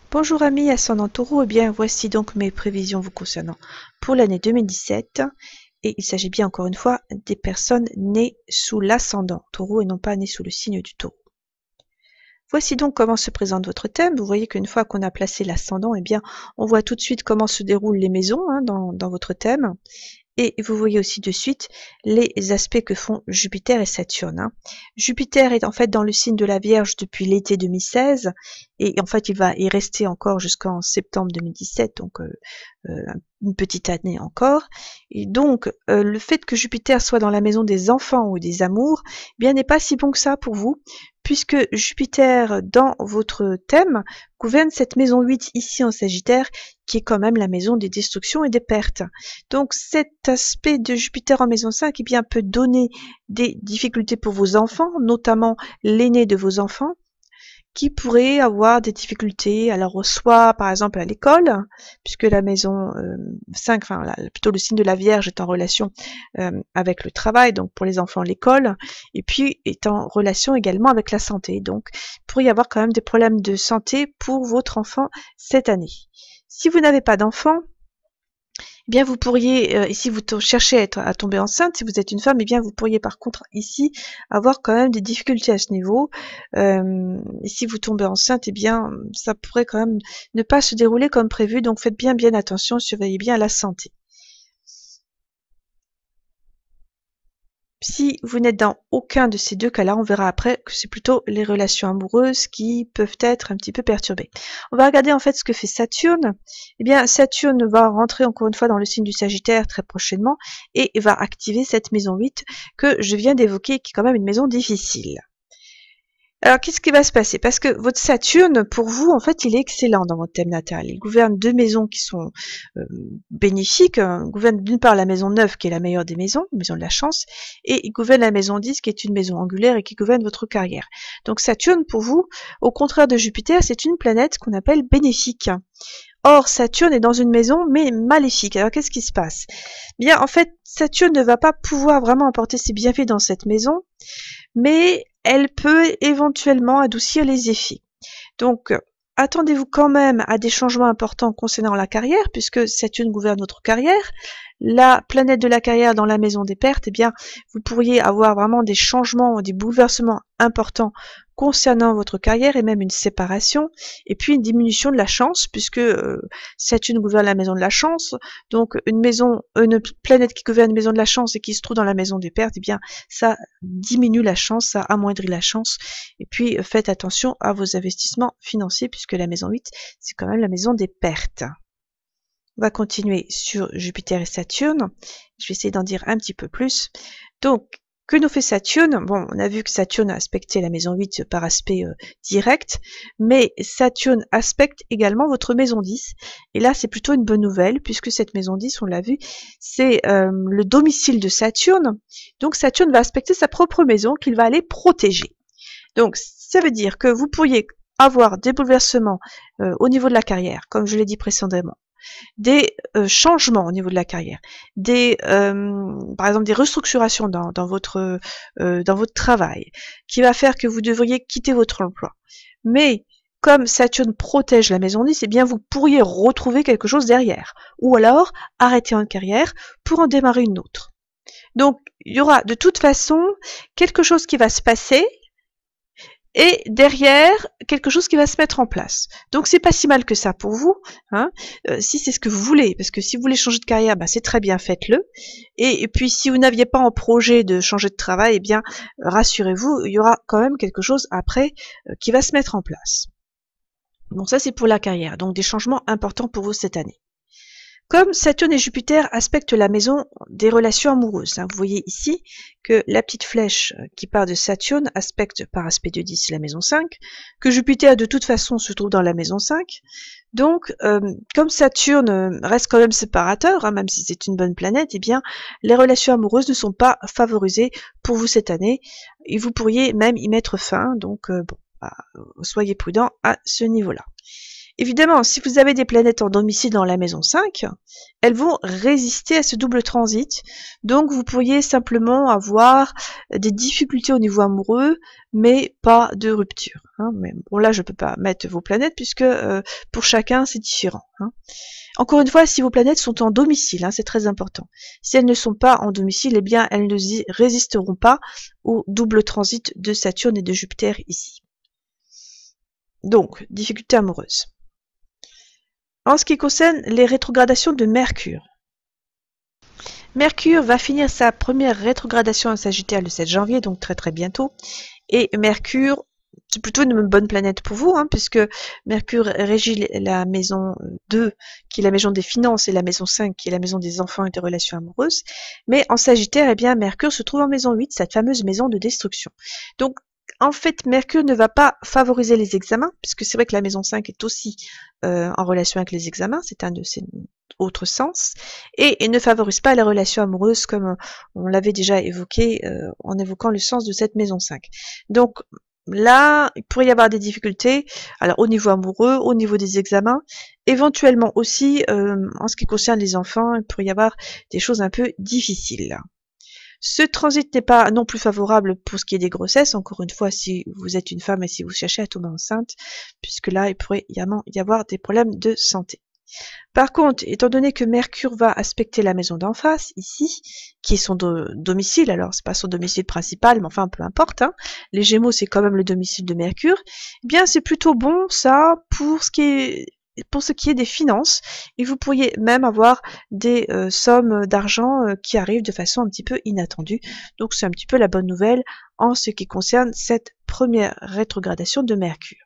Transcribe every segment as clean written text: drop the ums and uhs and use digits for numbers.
Bonjour amis ascendant Taureau, eh bien voici donc mes prévisions vous concernant pour l'année 2017 et il s'agit bien encore une fois des personnes nées sous l'ascendant Taureau et non pas nées sous le signe du Taureau. Voici donc comment se présente votre thème. Vous voyez qu'une fois qu'on a placé l'ascendant, eh bien on voit tout de suite comment se déroulent les maisons dans votre thème. Et vous voyez aussi de suite les aspects que font Jupiter et Saturne. Jupiter est en fait dans le signe de la Vierge depuis l'été 2016 et en fait il va y rester encore jusqu'en septembre 2017, donc une petite année encore. Et donc le fait que Jupiter soit dans la maison des enfants ou des amours, eh bien n'est pas si bon que ça pour vous, puisque Jupiter dans votre thème gouverne cette maison 8 ici en Sagittaire, qui est quand même la maison des destructions et des pertes. Donc cet aspect de Jupiter en maison 5 eh bien, peut donner des difficultés pour vos enfants, notamment l'aîné de vos enfants, qui pourrait avoir des difficultés, alors soit par exemple à l'école, puisque la maison 5, enfin plutôt le signe de la Vierge est en relation avec le travail, donc pour les enfants l'école, et puis est en relation également avec la santé. Donc il pourrait y avoir quand même des problèmes de santé pour votre enfant cette année. Si vous n'avez pas d'enfant, eh bien vous pourriez, si vous cherchez à tomber enceinte, si vous êtes une femme, eh bien vous pourriez par contre ici avoir quand même des difficultés à ce niveau. Et si vous tombez enceinte, eh bien ça pourrait quand même ne pas se dérouler comme prévu, donc faites bien attention, surveillez bien la santé. Si vous n'êtes dans aucun de ces deux cas-là, on verra après que c'est plutôt les relations amoureuses qui peuvent être un petit peu perturbées. On va regarder en fait ce que fait Saturne. Eh bien, Saturne va rentrer encore une fois dans le signe du Sagittaire très prochainement et va activer cette maison 8 que je viens d'évoquer, qui est quand même une maison difficile. Alors, qu'est-ce qui va se passer? Parce que votre Saturne, pour vous, en fait, il est excellent dans votre thème natal. Il gouverne deux maisons qui sont bénéfiques. Il gouverne d'une part la maison 9, qui est la meilleure des maisons, la maison de la chance, et il gouverne la maison 10, qui est une maison angulaire et qui gouverne votre carrière. Donc Saturne, pour vous, au contraire de Jupiter, c'est une planète qu'on appelle bénéfique. Or, Saturne est dans une maison, mais maléfique. Alors, qu'est-ce qui se passe? Bien, en fait, Saturne ne va pas pouvoir vraiment apporter ses bienfaits dans cette maison, mais elle peut éventuellement adoucir les effets. Donc, attendez-vous quand même à des changements importants concernant la carrière, puisque Saturne gouverne votre carrière. La planète de la carrière dans la maison des pertes, eh bien, vous pourriez avoir vraiment des changements, des bouleversements importants concernant votre carrière et même une séparation, et puis une diminution de la chance, puisque Saturne gouverne la maison de la chance, donc une planète qui gouverne une maison de la chance et qui se trouve dans la maison des pertes, eh bien, ça diminue la chance, ça amoindrit la chance, et puis faites attention à vos investissements financiers, puisque la maison 8, c'est quand même la maison des pertes. On va continuer sur Jupiter et Saturne. Je vais essayer d'en dire un petit peu plus. Donc, que nous fait Saturne? Bon, on a vu que Saturne a aspecté la maison 8 par aspect direct, mais Saturne aspecte également votre maison 10. Et là, c'est plutôt une bonne nouvelle, puisque cette maison 10, on l'a vu, c'est le domicile de Saturne. Donc, Saturne va aspecter sa propre maison qu'il va aller protéger. Donc, ça veut dire que vous pourriez avoir des bouleversements au niveau de la carrière, comme je l'ai dit précédemment, des changements au niveau de la carrière, par exemple des restructurations dans votre travail, qui va faire que vous devriez quitter votre emploi. Mais comme Saturne protège la maison 10, eh bien vous pourriez retrouver quelque chose derrière, ou alors arrêter une carrière pour en démarrer une autre. Donc il y aura de toute façon quelque chose qui va se passer, et derrière, quelque chose qui va se mettre en place. Donc c'est pas si mal que ça pour vous, si c'est ce que vous voulez, parce que si vous voulez changer de carrière, c'est très bien, faites-le. Et puis si vous n'aviez pas en projet de changer de travail, eh bien rassurez-vous, il y aura quand même quelque chose après qui va se mettre en place. Donc ça c'est pour la carrière, donc des changements importants pour vous cette année. Comme Saturne et Jupiter aspectent la maison des relations amoureuses, vous voyez ici que la petite flèche qui part de Saturne aspecte par aspect de 10 la maison 5, que Jupiter de toute façon se trouve dans la maison 5. Donc, comme Saturne reste quand même séparateur, même si c'est une bonne planète, eh bien, les relations amoureuses ne sont pas favorisées pour vous cette année, et vous pourriez même y mettre fin, donc soyez prudent à ce niveau-là. Évidemment, si vous avez des planètes en domicile dans la maison 5, elles vont résister à ce double transit. Donc vous pourriez simplement avoir des difficultés au niveau amoureux, mais pas de rupture. Hein. Mais bon, là, je ne peux pas mettre vos planètes puisque pour chacun, c'est différent. Hein. Encore une fois, si vos planètes sont en domicile, hein, c'est très important. Si elles ne sont pas en domicile, eh bien, elles ne résisteront pas au double transit de Saturne et de Jupiter ici. Donc, difficulté amoureuse. En ce qui concerne les rétrogradations de Mercure. Mercure va finir sa première rétrogradation en Sagittaire le 7 janvier, donc très très bientôt. Et Mercure, c'est plutôt une bonne planète pour vous, hein, puisque Mercure régit la maison 2, qui est la maison des finances, et la maison 5, qui est la maison des enfants et des relations amoureuses. Mais en Sagittaire, eh bien, Mercure se trouve en maison 8, cette fameuse maison de destruction. Donc, en fait, Mercure ne va pas favoriser les examens, puisque c'est vrai que la maison 5 est aussi en relation avec les examens, c'est un de ses autres sens, et ne favorise pas les relations amoureuses comme on l'avait déjà évoqué en évoquant le sens de cette maison 5. Donc là, il pourrait y avoir des difficultés, alors au niveau amoureux, au niveau des examens, éventuellement aussi en ce qui concerne les enfants, il pourrait y avoir des choses un peu difficiles. Ce transit n'est pas non plus favorable pour ce qui est des grossesses, encore une fois, si vous êtes une femme et si vous cherchez à tomber enceinte, puisque là, il pourrait y avoir des problèmes de santé. Par contre, étant donné que Mercure va aspecter la maison d'en face, ici, qui est son domicile, alors c'est pas son domicile principal, mais enfin peu importe, hein, les Gémeaux c'est quand même le domicile de Mercure, eh bien c'est plutôt bon ça pour ce qui est des finances, et vous pourriez même avoir des sommes d'argent qui arrivent de façon un petit peu inattendue. Donc c'est un petit peu la bonne nouvelle en ce qui concerne cette première rétrogradation de Mercure.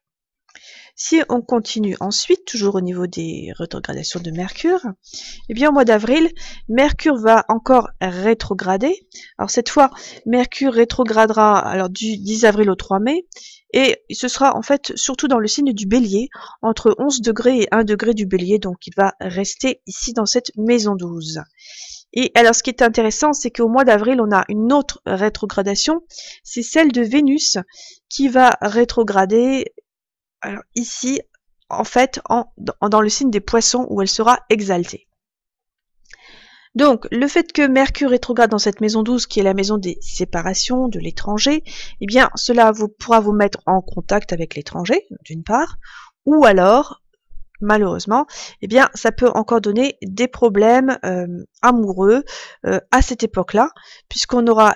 Si on continue ensuite, toujours au niveau des rétrogradations de Mercure, eh bien au mois d'avril, Mercure va encore rétrograder. Alors cette fois, Mercure rétrogradera alors du 10 avril au 3 mai, et ce sera en fait surtout dans le signe du Bélier, entre 11 degrés et 1 degré du Bélier, donc il va rester ici dans cette maison 12. Et alors ce qui est intéressant, c'est qu'au mois d'avril, on a une autre rétrogradation, c'est celle de Vénus qui va rétrograder. Alors ici, en fait, dans le signe des poissons où elle sera exaltée. Donc, le fait que Mercure rétrograde dans cette maison 12, qui est la maison des séparations, de l'étranger, eh bien, cela pourra vous mettre en contact avec l'étranger, d'une part, ou alors, malheureusement, eh bien, ça peut encore donner des problèmes amoureux à cette époque-là, puisqu'on aura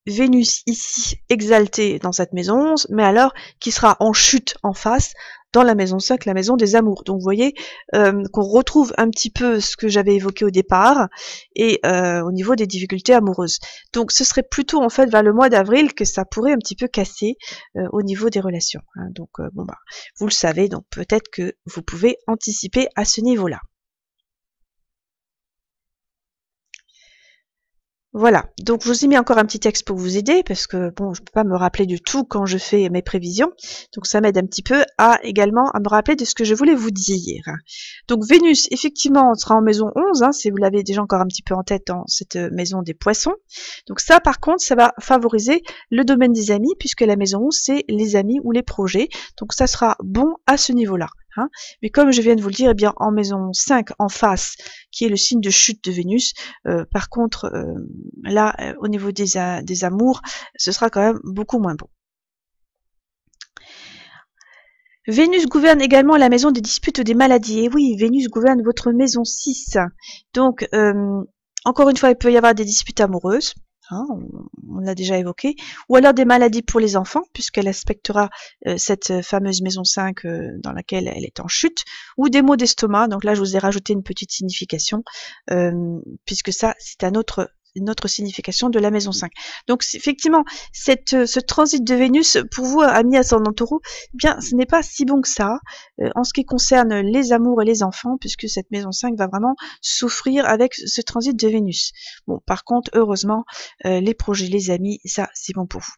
Vénus ici exaltée dans cette maison 11, mais alors qui sera en chute en face dans la maison 5, la maison des amours. Donc vous voyez qu'on retrouve un petit peu ce que j'avais évoqué au départ et au niveau des difficultés amoureuses. Donc ce serait plutôt en fait vers le mois d'avril que ça pourrait un petit peu casser au niveau des relations. Hein. Donc bon bah vous le savez, donc peut-être que vous pouvez anticiper à ce niveau-là. Voilà, donc je vous ai mis encore un petit texte pour vous aider, parce que bon, je ne peux pas me rappeler du tout quand je fais mes prévisions, donc ça m'aide un petit peu également à me rappeler de ce que je voulais vous dire. Donc Vénus, effectivement, sera en maison 11, hein, si vous l'avez déjà encore un petit peu en tête dans cette maison des poissons. Donc ça, par contre, ça va favoriser le domaine des amis, puisque la maison 11, c'est les amis ou les projets, donc ça sera bon à ce niveau-là. Hein. Mais comme je viens de vous le dire, eh bien en maison 5 en face, qui est le signe de chute de Vénus, par contre, là, au niveau des amours, ce sera quand même beaucoup moins bon. Vénus gouverne également la maison des disputes des maladies. Et oui, Vénus gouverne votre maison 6. Donc, encore une fois, il peut y avoir des disputes amoureuses. Hein, on l'a déjà évoqué, ou alors des maladies pour les enfants, puisqu'elle aspectera cette fameuse maison 5 dans laquelle elle est en chute, ou des maux d'estomac, donc là je vous ai rajouté une petite signification, puisque ça c'est une autre signification de la maison 5. Donc effectivement, ce transit de Vénus, pour vous, amis ascendant Taureau, eh bien ce n'est pas si bon que ça, en ce qui concerne les amours et les enfants, puisque cette maison 5 va vraiment souffrir avec ce transit de Vénus. Bon, par contre, heureusement, les projets, les amis, ça c'est bon pour vous.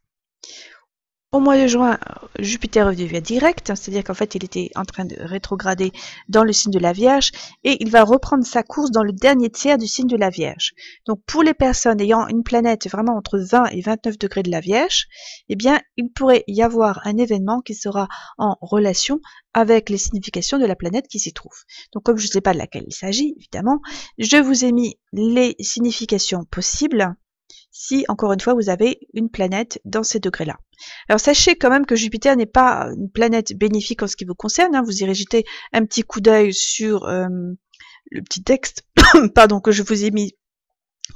Au mois de juin, Jupiter est revenu via direct, c'est-à-dire qu'en fait il était en train de rétrograder dans le signe de la Vierge et il va reprendre sa course dans le dernier tiers du signe de la Vierge. Donc pour les personnes ayant une planète vraiment entre 20 et 29 degrés de la Vierge, eh bien il pourrait y avoir un événement qui sera en relation avec les significations de la planète qui s'y trouve. Donc comme je ne sais pas de laquelle il s'agit, évidemment, je vous ai mis les significations possibles si, encore une fois, vous avez une planète dans ces degrés-là. Alors sachez quand même que Jupiter n'est pas une planète bénéfique en ce qui vous concerne, hein. Vous irez jeter un petit coup d'œil sur le petit texte pardon, que je vous ai mis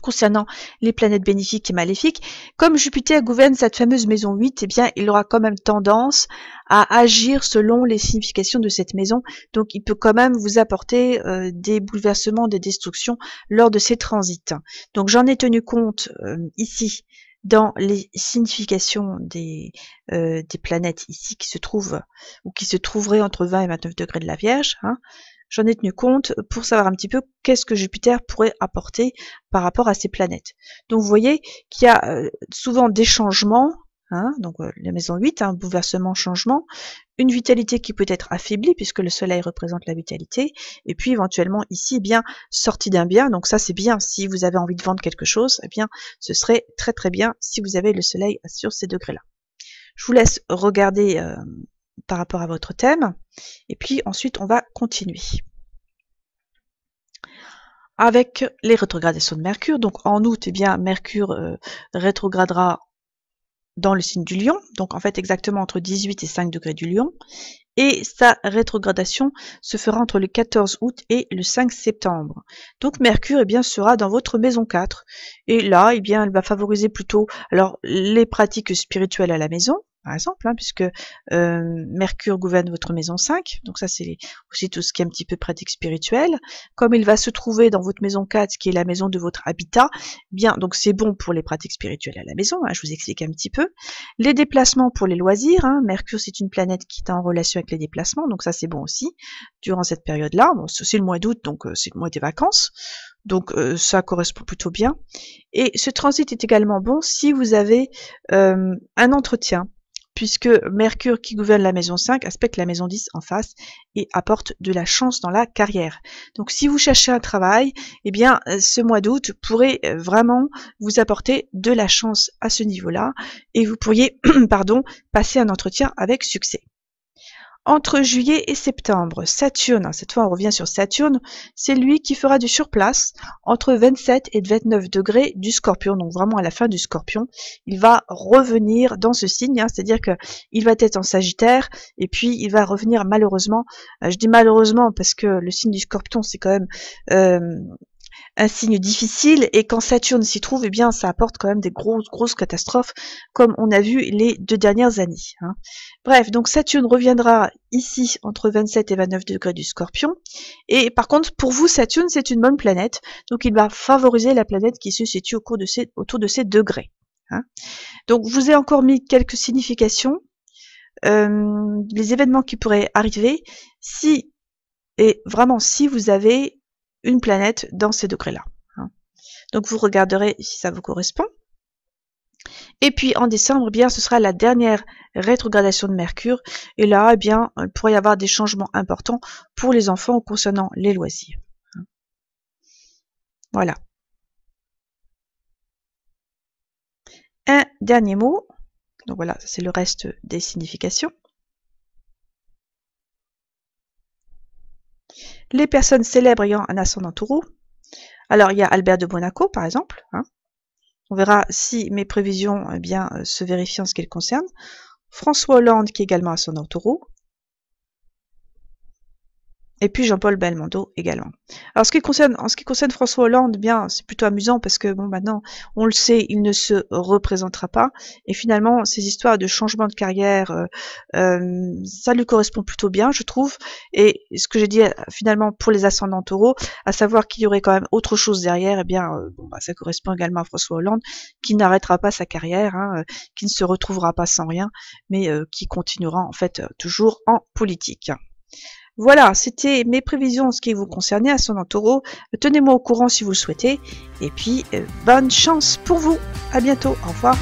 concernant les planètes bénéfiques et maléfiques. Comme Jupiter gouverne cette fameuse maison 8, eh bien, il aura quand même tendance à agir selon les significations de cette maison. Donc, il peut quand même vous apporter des bouleversements, des destructions lors de ces transits. Donc, j'en ai tenu compte ici dans les significations des planètes ici qui se trouvent ou qui se trouveraient entre 20 et 29 degrés de la Vierge, hein. J'en ai tenu compte pour savoir un petit peu qu'est-ce que Jupiter pourrait apporter par rapport à ces planètes. Donc vous voyez qu'il y a souvent des changements, hein, donc la maison 8, un bouleversement, changement, une vitalité qui peut être affaiblie puisque le soleil représente la vitalité, et puis éventuellement ici, eh bien, sortie d'un bien, donc ça c'est bien si vous avez envie de vendre quelque chose, eh bien ce serait très très bien si vous avez le soleil sur ces degrés-là. Je vous laisse regarder par rapport à votre thème, et puis ensuite on va continuer avec les rétrogradations de Mercure. Donc en août, eh bien Mercure rétrogradera dans le signe du Lion, donc en fait exactement entre 18 et 5 degrés du Lion, et sa rétrogradation se fera entre le 14 août et le 5 septembre. Donc Mercure eh bien, sera dans votre maison 4, et là eh bien, elle va favoriser plutôt alors les pratiques spirituelles à la maison, par exemple, hein, puisque Mercure gouverne votre maison 5, donc ça c'est aussi tout ce qui est un petit peu pratique spirituelle. Comme il va se trouver dans votre maison 4, qui est la maison de votre habitat, bien donc c'est bon pour les pratiques spirituelles à la maison, hein, je vous explique un petit peu. Les déplacements pour les loisirs, hein, Mercure c'est une planète qui est en relation avec les déplacements, donc ça c'est bon aussi, durant cette période-là. Bon, c'est le mois d'août, donc c'est le mois des vacances. Donc ça correspond plutôt bien. Et ce transit est également bon si vous avez un entretien, puisque Mercure qui gouverne la maison 5 aspecte la maison 10 en face et apporte de la chance dans la carrière. Donc si vous cherchez un travail, eh bien ce mois d'août pourrait vraiment vous apporter de la chance à ce niveau-là et vous pourriez pardon, passer un entretien avec succès. Entre juillet et septembre, Saturne, cette fois on revient sur Saturne, c'est lui qui fera du surplace entre 27 et 29 degrés du Scorpion, donc vraiment à la fin du Scorpion, il va revenir dans ce signe, hein, c'est-à-dire qu'il va être en Sagittaire, et puis il va revenir malheureusement, je dis malheureusement parce que le signe du Scorpion c'est quand même un signe difficile, et quand Saturne s'y trouve, eh bien ça apporte quand même des grosses catastrophes, comme on a vu les 2 dernières années, hein. Bref, donc Saturne reviendra ici entre 27 et 29 degrés du Scorpion, et par contre pour vous Saturne c'est une bonne planète, donc il va favoriser la planète qui se situe autour de ces degrés, hein. Donc je vous ai encore mis quelques significations, les événements qui pourraient arriver si, et vraiment si vous avez une planète dans ces degrés-là, hein. Donc vous regarderez si ça vous correspond. Et puis en décembre, eh bien, ce sera la dernière rétrogradation de Mercure. Et là, eh bien, il pourrait y avoir des changements importants pour les enfants concernant les loisirs. Voilà. Un dernier mot. Donc voilà, c'est le reste des significations. Les personnes célèbres ayant un ascendant taureau. Alors, il y a Albert de Monaco, par exemple, hein. On verra si mes prévisions eh bien, se vérifient en ce qui le concerne. François Hollande, qui est également ascendant taureau. Et puis Jean-Paul Belmondo également. Alors en ce qui concerne François Hollande, bien c'est plutôt amusant parce que bon maintenant on le sait, il ne se représentera pas et finalement ces histoires de changement de carrière, ça lui correspond plutôt bien je trouve. Et ce que j'ai dit finalement pour les ascendants taureaux, à savoir qu'il y aurait quand même autre chose derrière, eh bien bon, bah, ça correspond également à François Hollande qui n'arrêtera pas sa carrière, hein, qui ne se retrouvera pas sans rien, mais qui continuera en fait toujours en politique. Voilà, c'était mes prévisions en ce qui vous concernait, ascendant taureau. Tenez-moi au courant si vous le souhaitez. Et puis, bonne chance pour vous. À bientôt. Au revoir.